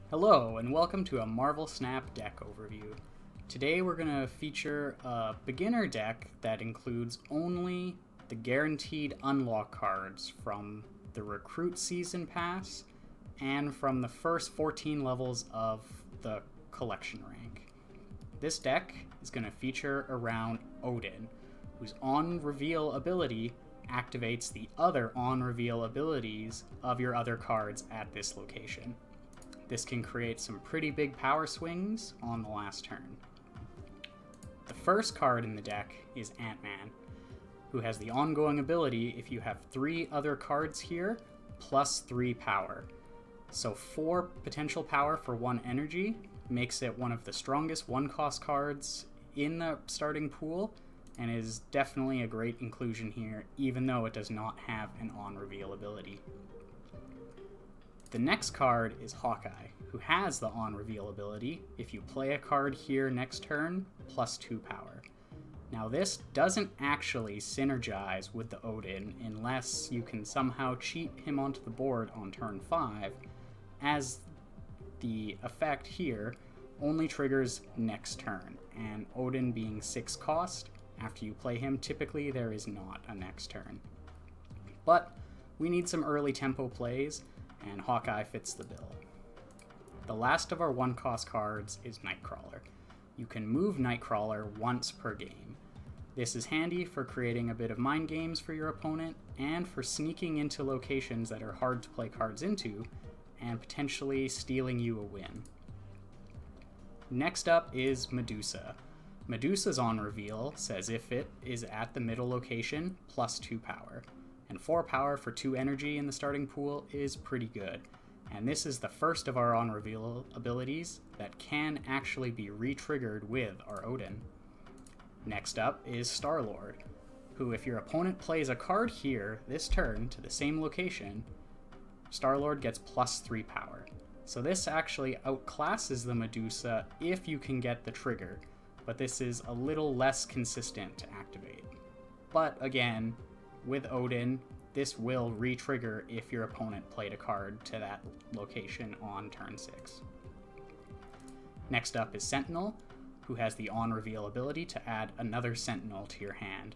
Hello, and welcome to a Marvel Snap deck overview. Today we're going to feature a beginner deck that includes only the guaranteed unlock cards from the Recruit Season Pass and from the first 14 levels of the collection rank. This deck is going to feature around Odin, whose on-reveal ability activates the other on-reveal abilities of your other cards at this location. This can create some pretty big power swings on the last turn. The first card in the deck is AntMan, who has the ongoing ability if you have 3 other cards here, plus 3 power. So 4 potential power for 1 energy makes it one of the strongest 1-cost cards in the starting pool, and is definitely a great inclusion here, even though it does not have an on-reveal ability. The next card is Hawkeye, who has the on-reveal ability if you play a card here next turn, plus 2 power. Now this doesn't actually synergize with the Odin unless you can somehow cheat him onto the board on turn 5, as the effect here only triggers next turn, and Odin being 6 cost, after you play him, typically there is not a next turn. But we need some early tempo plays, and Hawkeye fits the bill. The last of our 1-cost cards is Nightcrawler. You can move Nightcrawler once per game. This is handy for creating a bit of mind games for your opponent, and for sneaking into locations that are hard to play cards into, and potentially stealing you a win. Next up is Medusa. Medusa's on reveal says if it is at the middle location, plus 2 power. And 4 power for 2 energy in the starting pool is pretty good. And this is the first of our on-reveal abilities that can actually be re-triggered with our Odin. Next up is Star-Lord, who if your opponent plays a card here this turn to the same location, Star-Lord gets plus 3 power. So this actually outclasses the Medusa if you can get the trigger, but this is a little less consistent to activate. But again, with Odin, this will re-trigger if your opponent played a card to that location on turn 6. Next up is Sentinel, who has the on-reveal ability to add another Sentinel to your hand.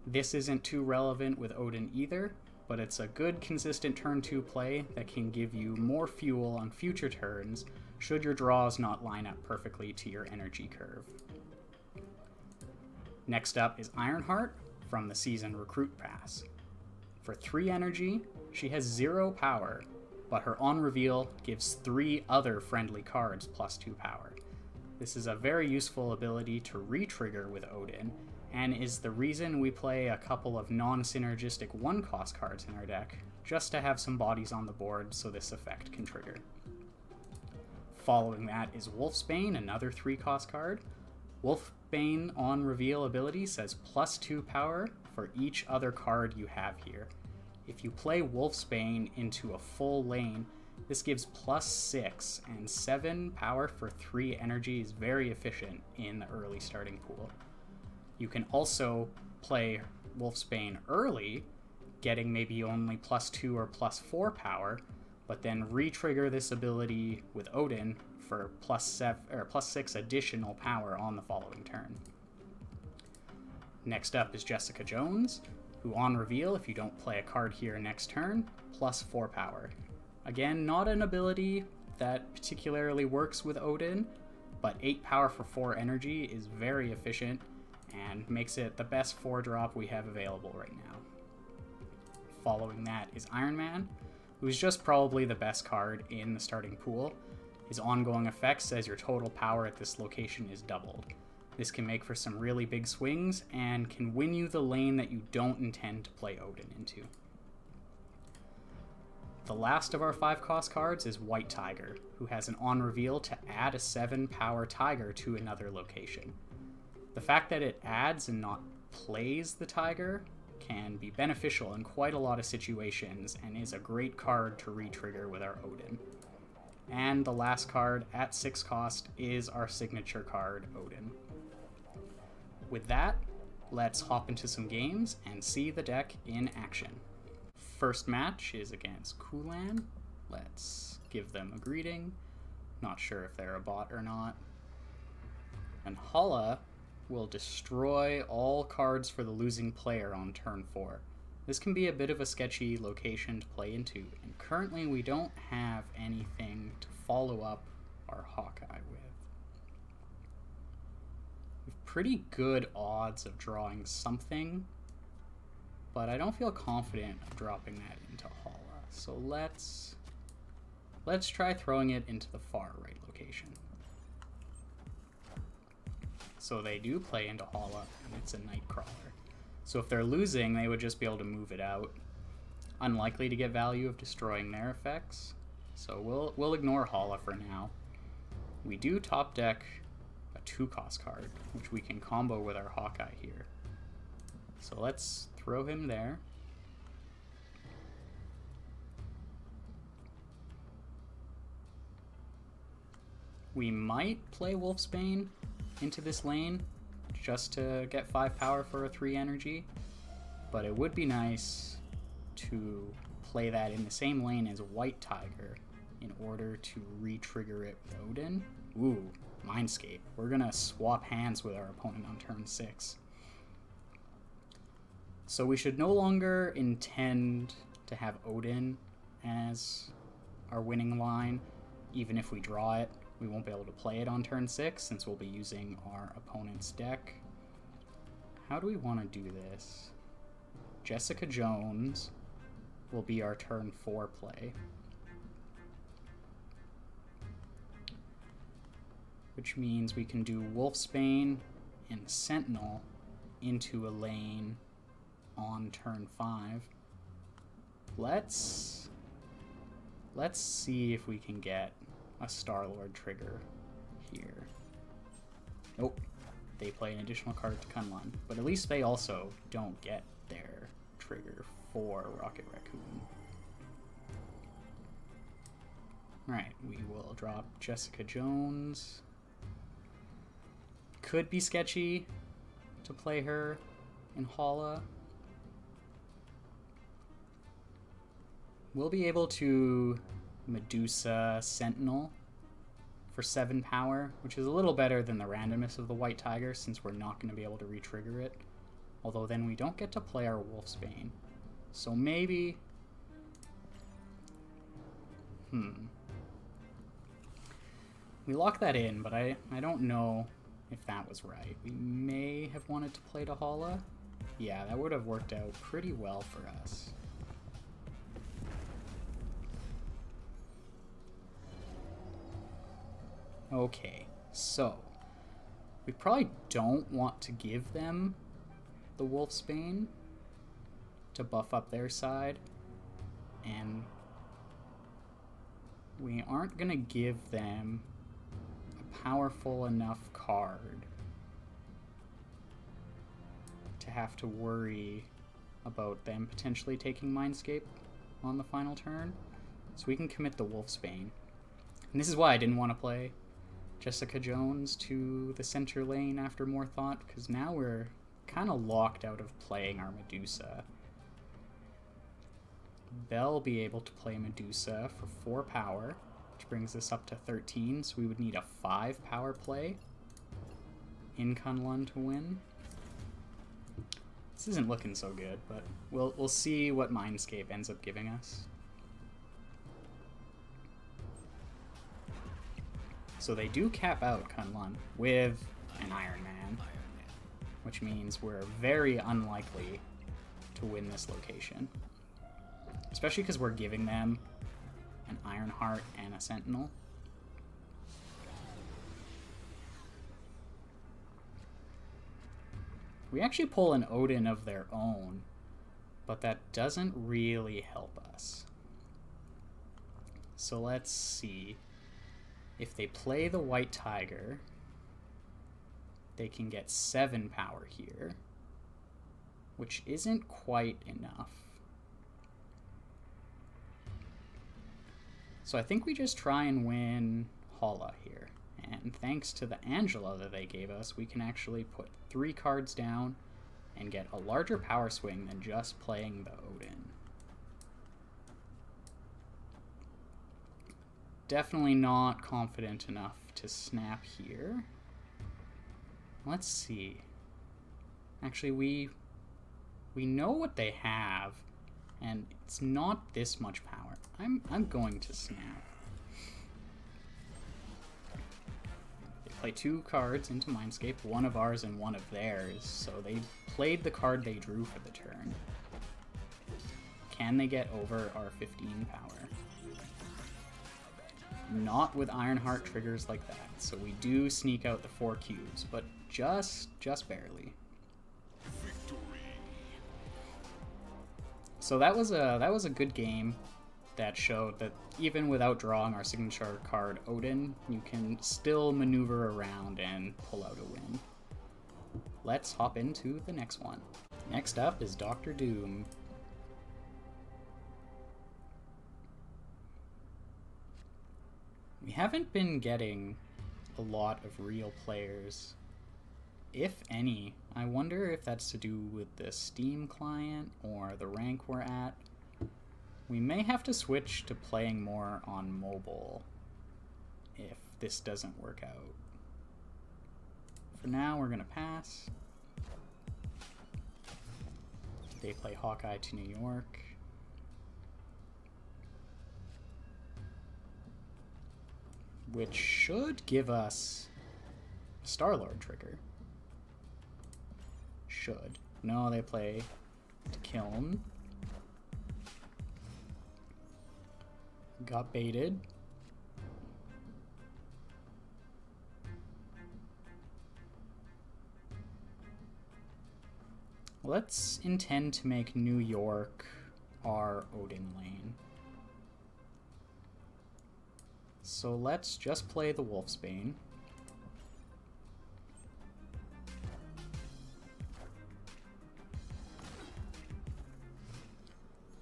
This isn't too relevant with Odin either, but it's a good consistent turn 2 play that can give you more fuel on future turns should your draws not line up perfectly to your energy curve. Next up is Ironheart from the Season Recruit Pass. For 3 energy, she has 0 power, but her on-reveal gives 3 other friendly cards plus 2 power. This is a very useful ability to re-trigger with Odin, and is the reason we play a couple of non-synergistic 1-cost cards in our deck, just to have some bodies on the board so this effect can trigger. Following that is Wolfsbane, another 3-cost card. Wolfsbane on reveal ability says plus 2 power for each other card you have here. If you play Wolfsbane into a full lane, this gives plus 6 and 7 power for 3 energy is very efficient in the early starting pool. You can also play Wolfsbane early, getting maybe only plus 2 or plus 4 power, but then re-trigger this ability with Odin for plus 6 additional power on the following turn. Next up is Jessica Jones, who on reveal, if you don't play a card here next turn, plus 4 power. Again, not an ability that particularly works with Odin, but 8 power for 4 energy is very efficient and makes it the best 4-drop we have available right now. Following that is Iron Man, who is just probably the best card in the starting pool. His ongoing effect says your total power at this location is doubled. This can make for some really big swings and can win you the lane that you don't intend to play Odin into. The last of our 5-cost cards is White Tiger, who has an on-reveal to add a 7-power tiger to another location. The fact that it adds and not plays the tiger can be beneficial in quite a lot of situations and is a great card to re-trigger with our Odin. And the last card at 6 cost is our signature card, Odin. With that, let's hop into some games and see the deck in action. First match is against Coolland. Let's give them a greeting. Not sure if they're a bot or not. And Hala will destroy all cards for the losing player on turn 4. This can be a bit of a sketchy location to play into, and currently we don't have anything to follow up our Hawkeye with. We have pretty good odds of drawing something, but I don't feel confident of dropping that into Hala. So let's try throwing it into the far right location. So they do play into Hala, and it's a Nightcrawler. So if they're losing, they would just be able to move it out. Unlikely to get value of destroying their effects. So we'll ignore Hala for now. We do top deck a 2-cost card, which we can combo with our Hawkeye here. So let's throw him there. We might play Wolfsbane into this lane just to get 5 power for a 3 energy, but it would be nice to play that in the same lane as White Tiger in order to re-trigger it with Odin. Ooh, Mindscape. We're gonna swap hands with our opponent on turn 6. So we should no longer intend to have Odin as our winning line. Even if we draw it, we won't be able to play it on turn 6 since we'll be using our opponent's deck. How do we want to do this? Jessica Jones will be our turn 4 play. Which means we can do Wolfsbane and Sentinel into a lane on turn 5. Let's see if we can get a Star-Lord trigger here. Nope. They play an additional card to Coolland, but at least they also don't get their trigger for Rocket Raccoon. Alright, we will drop Jessica Jones. Could be sketchy to play her in Hala. We'll be able to Medusa Sentinel for 7 power, which is a little better than the randomness of the White Tiger since we're not going to be able to re-trigger it. Although then we don't get to play our Wolfsbane. So maybe... We lock that in, but I don't know if that was right. We may have wanted to play to Hala. Yeah, that would have worked out pretty well for us. Okay, so we probably don't want to give them the Wolfsbane to buff up their side, and we aren't going to give them a powerful enough card to have to worry about them potentially taking Mindscape on the final turn, so we can commit the Wolfsbane. And this is why I didn't want to play Jessica Jones to the center lane after more thought, because now we're kind of locked out of playing our Medusa. They'll be able to play Medusa for 4 power, which brings us up to 13, so we would need a 5 power play in Coolland to win. This isn't looking so good, but we'll see what Mindscape ends up giving us. So they do cap out Coolland with an Iron Man, which means we're very unlikely to win this location. Especially because we're giving them an Ironheart and a Sentinel. We actually pull an Odin of their own, but that doesn't really help us. So let's see. If they play the White Tiger, they can get 7 power here, which isn't quite enough. So I think we just try and win Hala here. And thanks to the Angela that they gave us, we can actually put 3 cards down and get a larger power swing than just playing the Odin. definitely not confident enough to snap here. Let's see. Actually, we know what they have, and it's not this much power. I'm going to snap. They play 2 cards into Mindscape, one of ours and one of theirs, so they played the card they drew for the turn. Can they get over our 15 power? Not with Ironheart triggers like that, so we do sneak out the 4 cubes, but just barely. So that was a good game that showed that even without drawing our signature card Odin, you can still maneuver around and pull out a win. Let's hop into the next one. Next up is Dr. Doom. We haven't been getting a lot of real players, if any. I wonder if that's to do with the Steam client or the rank we're at. We may have to switch to playing more on mobile if this doesn't work out. For now, we're gonna pass. They play Hawkeye to New York. Which should give us a Star-Lord trigger. Should. No, they play to Coolland. Got baited. Let's intend to make New York our Odin lane. So let's just play the Wolfsbane.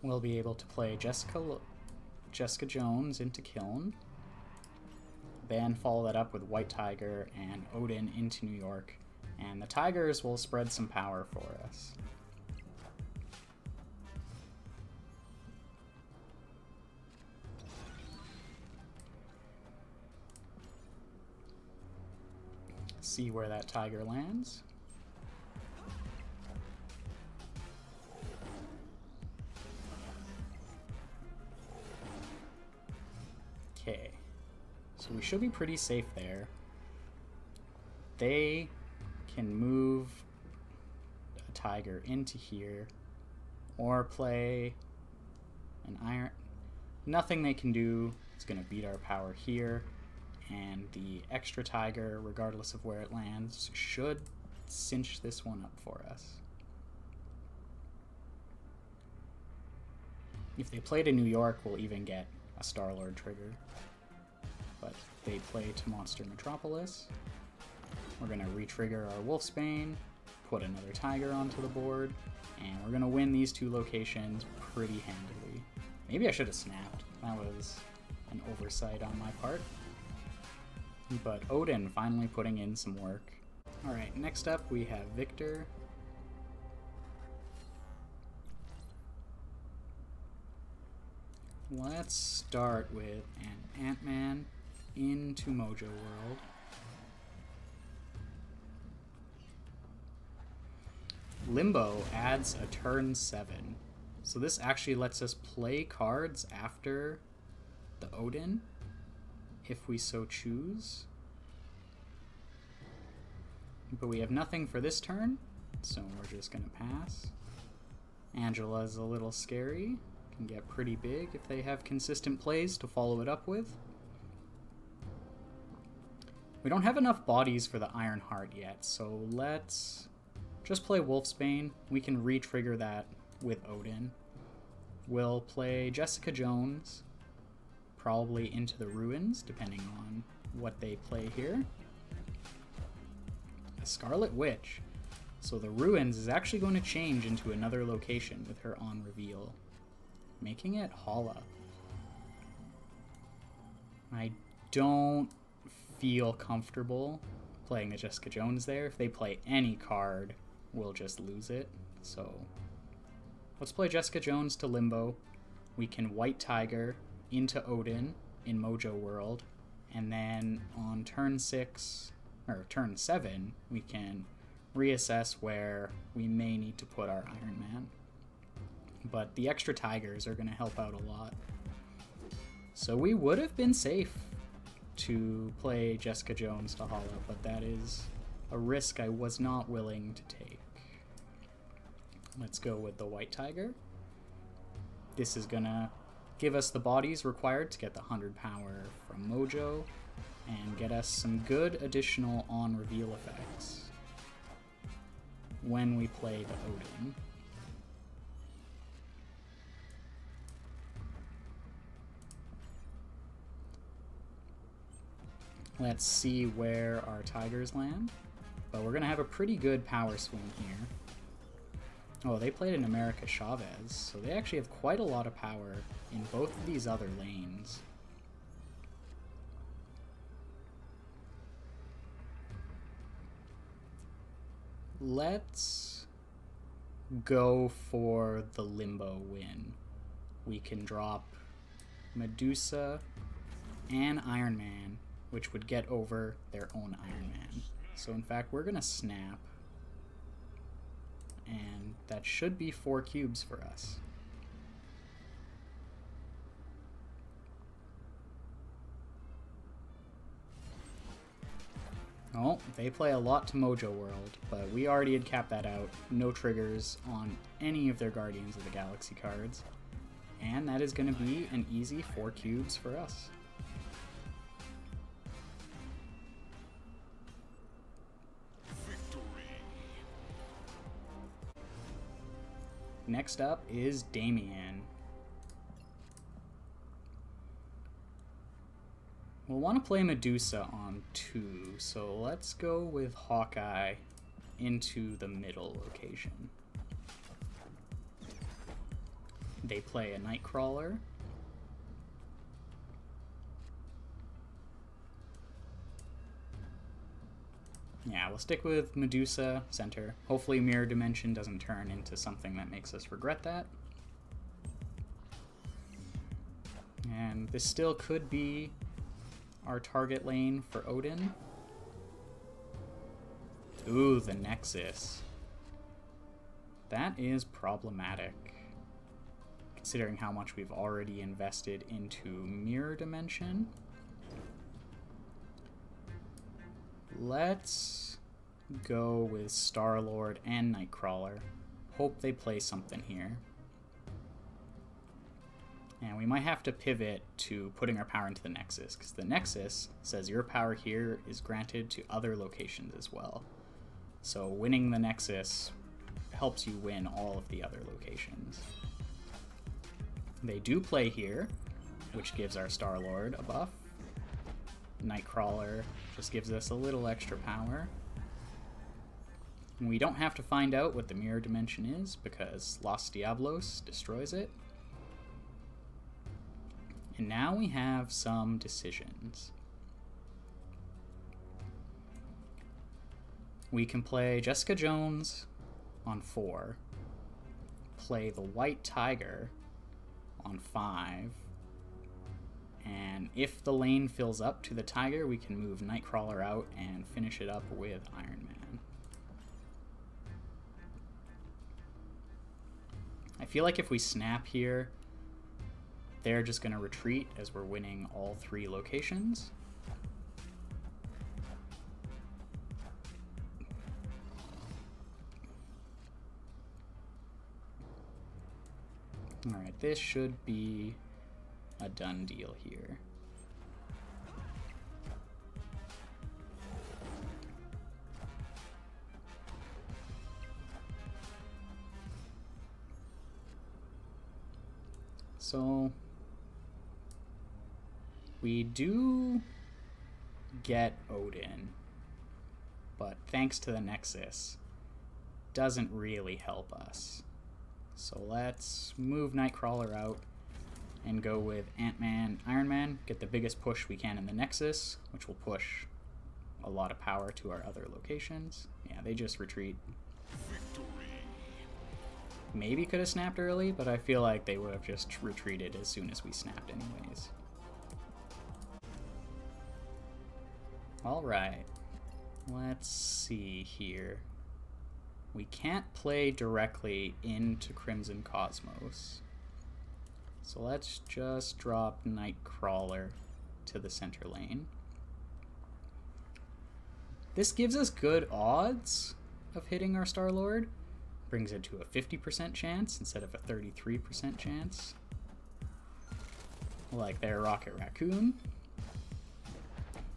We'll be able to play Jessica Jones into Coolland. Then follow that up with White Tiger and Odin into New York. And the Tigers will spread some power for us. See where that Tiger lands. Okay, so we should be pretty safe there. They can move a Tiger into here or play an Iron. Nothing they can do is going to beat our power here. And the extra Tiger, regardless of where it lands, should cinch this one up for us. If they play to New York, we'll even get a Star-Lord trigger. But they play to Monster Metropolis. We're going to re-trigger our Wolfsbane, put another Tiger onto the board, and we're going to win these 2 locations pretty handily. Maybe I should have snapped. That was an oversight on my part. But Odin finally putting in some work. Alright, next up we have Victor. Let's start with an AntMan into Mojo World. Limbo adds a turn 7. So this actually lets us play cards after the Odin, if we so choose. But we have nothing for this turn, so we're just gonna pass. Angela's a little scary. Can get pretty big if they have consistent plays to follow it up with. We don't have enough bodies for the Ironheart yet, so let's just play Wolfsbane. We can re-trigger that with Odin. We'll play Jessica Jones, probably into the Ruins, depending on what they play here. A Scarlet Witch. So the Ruins is actually going to change into another location with her on reveal, making it Hala. I don't feel comfortable playing the Jessica Jones there. If they play any card, we'll just lose it. So let's play Jessica Jones to Limbo. We can White Tiger into Odin in Mojo World, and then on turn 6 or turn 7 we can reassess where we may need to put our Iron Man. But the extra tigers are going to help out a lot. So we would have been safe to play Jessica Jones to Hala, but that is a risk I was not willing to take. Let's go with the white tiger. This is going to give us the bodies required to get the 100 power from Mojo and get us some good additional on-reveal effects when we play the Odin. Let's see where our tigers land, but we're going to have a pretty good power swing here. Oh, they played an America Chavez, so they actually have quite a lot of power in both of these other lanes. Let's go for the Limbo win. We can drop Medusa and Iron Man, which would get over their own Iron Man. So in fact, we're gonna snap, and that should be 4 cubes for us. Oh, they play a lot to Mojo World, but we already had capped that out. No triggers on any of their Guardians of the Galaxy cards. And that is going to be an easy 4 cubes for us. Next up is Damien. We'll want to play Medusa on 2, so let's go with Hawkeye into the middle location. They play a Nightcrawler. Yeah, we'll stick with Medusa center. Hopefully Mirror Dimension doesn't turn into something that makes us regret that. And this still could be our target lane for Odin. Ooh, the Nexus. That is problematic, considering how much we've already invested into Mirror Dimension. Let's go with Star-Lord and Nightcrawler. Hope they play something here. And we might have to pivot to putting our power into the Nexus, because the Nexus says your power here is granted to other locations as well. So winning the Nexus helps you win all of the other locations. They do play here, which gives our Star-Lord a buff. Nightcrawler just gives us a little extra power. And we don't have to find out what the Mirror Dimension is, because Los Diablos destroys it. And now we have some decisions. We can play Jessica Jones on 4, play the White Tiger on 5, and if the lane fills up to the Tiger, we can move Nightcrawler out and finish it up with Iron Man. I feel like if we snap here, they're just going to retreat as we're winning all 3 locations. Alright, this should be a done deal here. So we do get Odin, but thanks to the Nexus, doesn't really help us. So let's move Nightcrawler out and go with AntMan, Iron Man, get the biggest push we can in the Nexus, which will push a lot of power to our other locations. Yeah, they just retreat. Maybe could have snapped early, but I feel like they would have just retreated as soon as we snapped anyways. Alright, let's see here. We can't play directly into Crimson Cosmos. So let's just drop Nightcrawler to the center lane. This gives us good odds of hitting our Star-Lord. Brings it to a 50% chance instead of a 33% chance. Like their Rocket Raccoon.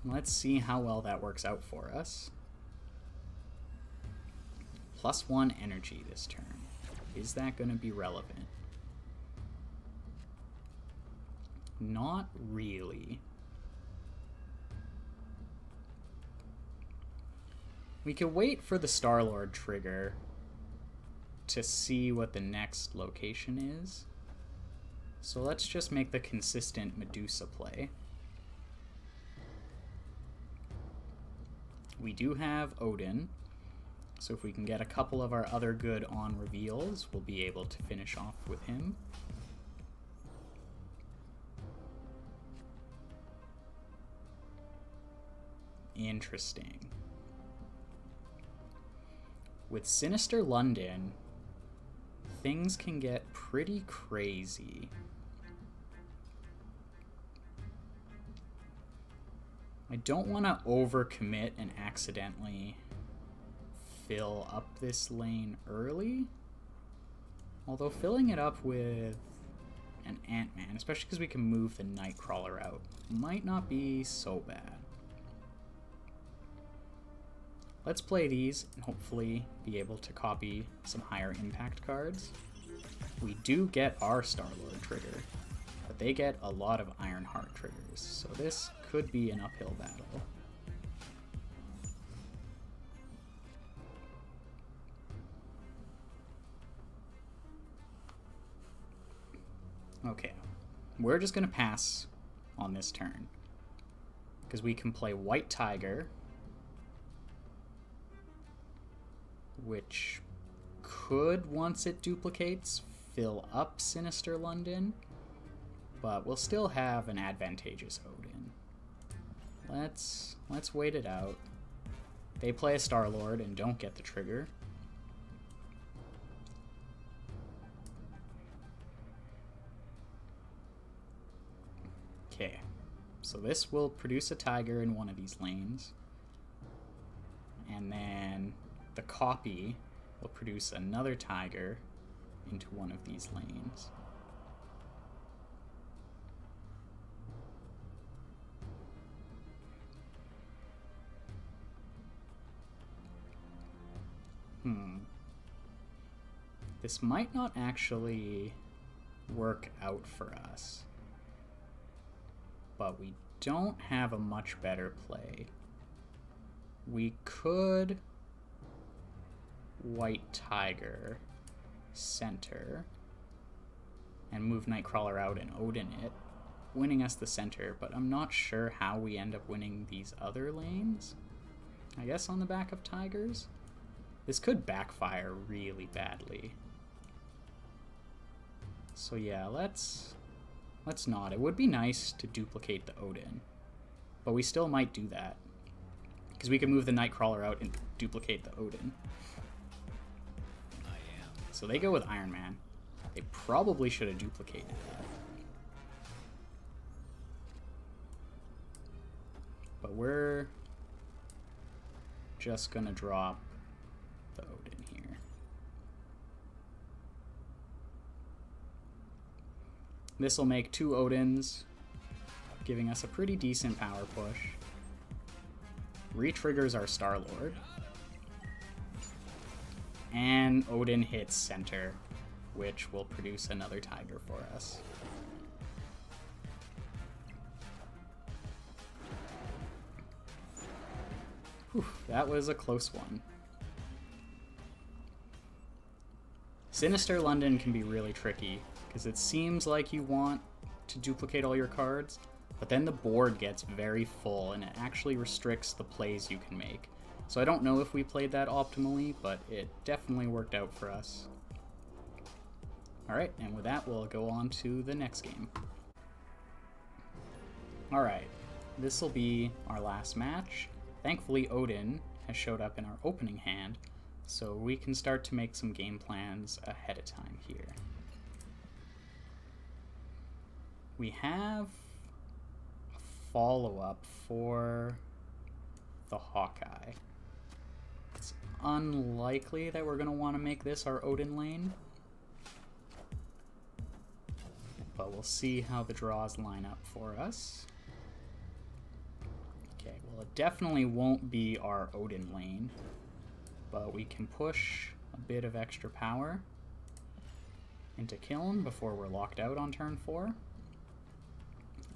Let's see how well that works out for us. +1 energy this turn. Is that going to be relevant? Not really. We could wait for the Star-Lord trigger to see what the next location is. So let's just make the consistent Medusa play. We do have Odin, so if we can get a couple of our other good on reveals, we'll be able to finish off with him. Interesting. With Sinister London, things can get pretty crazy. I don't want to overcommit and accidentally fill up this lane early. Although filling it up with an AntMan, especially because we can move the Nightcrawler out, might not be so bad. Let's play these and hopefully be able to copy some higher impact cards. We do get our Star-Lord trigger, but they get a lot of Ironheart triggers, so this could be an uphill battle. Okay, we're just going to pass on this turn, because we can play White Tiger, which could, once it duplicates, fill up Sinister London, but we'll still have an advantageous Odin. Let's wait it out. They play a Star-Lord and don't get the trigger. Okay, so this will produce a Tiger in one of these lanes, and then the copy will produce another Tiger into one of these lanes. This might not actually work out for us, but we don't have a much better play. We could White Tiger center and move Nightcrawler out and Odin it, winning us the center, but I'm not sure how we end up winning these other lanes. I guess on the back of Tigers? This could backfire really badly. So yeah, let's not. It would be nice to duplicate the Odin, but we still might do that, because we can move the Nightcrawler out and duplicate the Odin. So they go with Iron Man. They probably should have duplicated that. But we're just gonna drop the Odin here. This will make 2 Odins, giving us a pretty decent power push. Re-triggers our Star-Lord. And Odin hits center, which will produce another Tiger for us. Whew, that was a close one. Sinister London can be really tricky, because it seems like you want to duplicate all your cards, but then the board gets very full and it actually restricts the plays you can make. So I don't know if we played that optimally, but it definitely worked out for us. Alright, and with that we'll go on to the next game. Alright, this will be our last match. Thankfully, Odin has showed up in our opening hand, so we can start to make some game plans ahead of time here. We have a follow-up for the Hawkeye. It's unlikely that we're going to want to make this our Odin lane, but we'll see how the draws line up for us. Okay, well, it definitely won't be our Odin lane, but we can push a bit of extra power into Coolland before we're locked out on turn 4.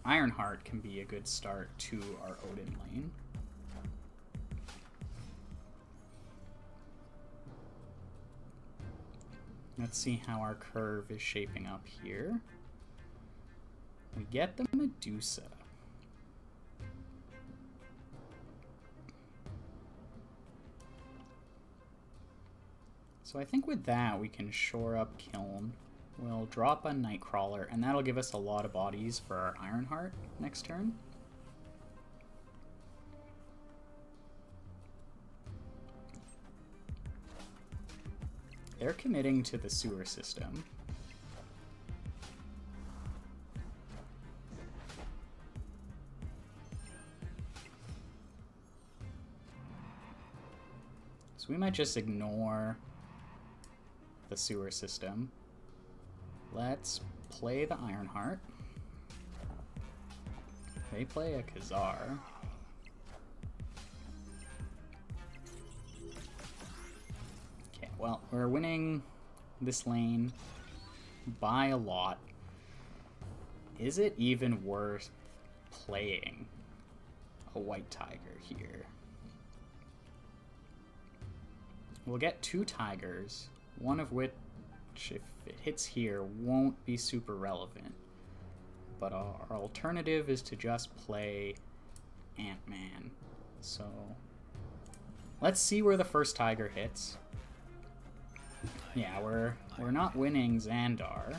Ironheart can be a good start to our Odin lane. Let's see how our curve is shaping up here. We get the Medusa. So I think with that we can shore up Coolland. We'll drop a Nightcrawler, and that'll give us a lot of bodies for our Ironheart next turn. They're committing to the sewer system. So we might just ignore the sewer system. Let's play the Ironheart. They play a Khazar. Okay, well, we're winning this lane by a lot. Is it even worth playing a white tiger here? We'll get 2 tigers, one of which, if it hits here, won't be super relevant. But our alternative is to just play AntMan. So let's see where the first tiger hits. Yeah, we're not winning Xandar.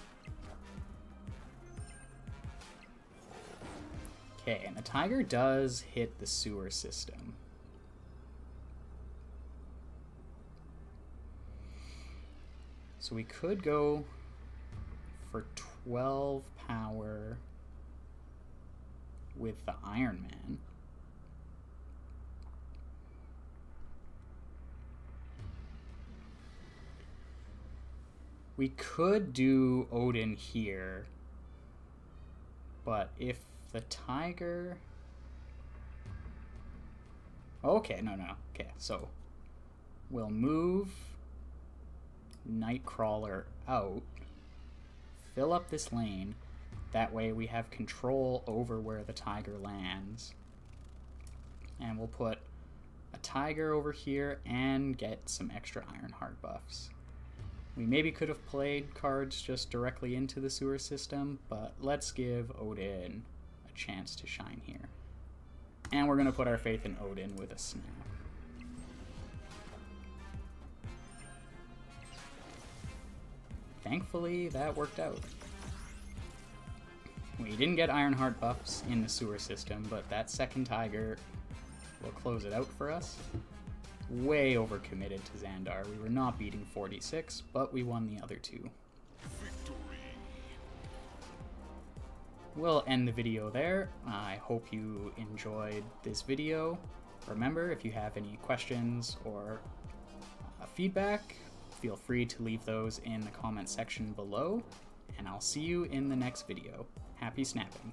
Okay, and the tiger does hit the sewer system. So we could go for 12 power with the AntMan. We could do Odin here, but if the tiger... Okay, no. Okay, so we'll move Nightcrawler out, fill up this lane, that way we have control over where the tiger lands, and we'll put a tiger over here and get some extra Ironheart buffs. We maybe could have played cards just directly into the sewer system, but let's give Odin a chance to shine here. And we're going to put our faith in Odin with a snap. Thankfully, that worked out. We didn't get Ironheart buffs in the sewer system, but that second tiger will close it out for us. Way overcommitted to Xandar. We were not beating 46, but we won the other 2. Victory. We'll end the video there. I hope you enjoyed this video. Remember, if you have any questions or feedback, feel free to leave those in the comment section below, and I'll see you in the next video. Happy snapping.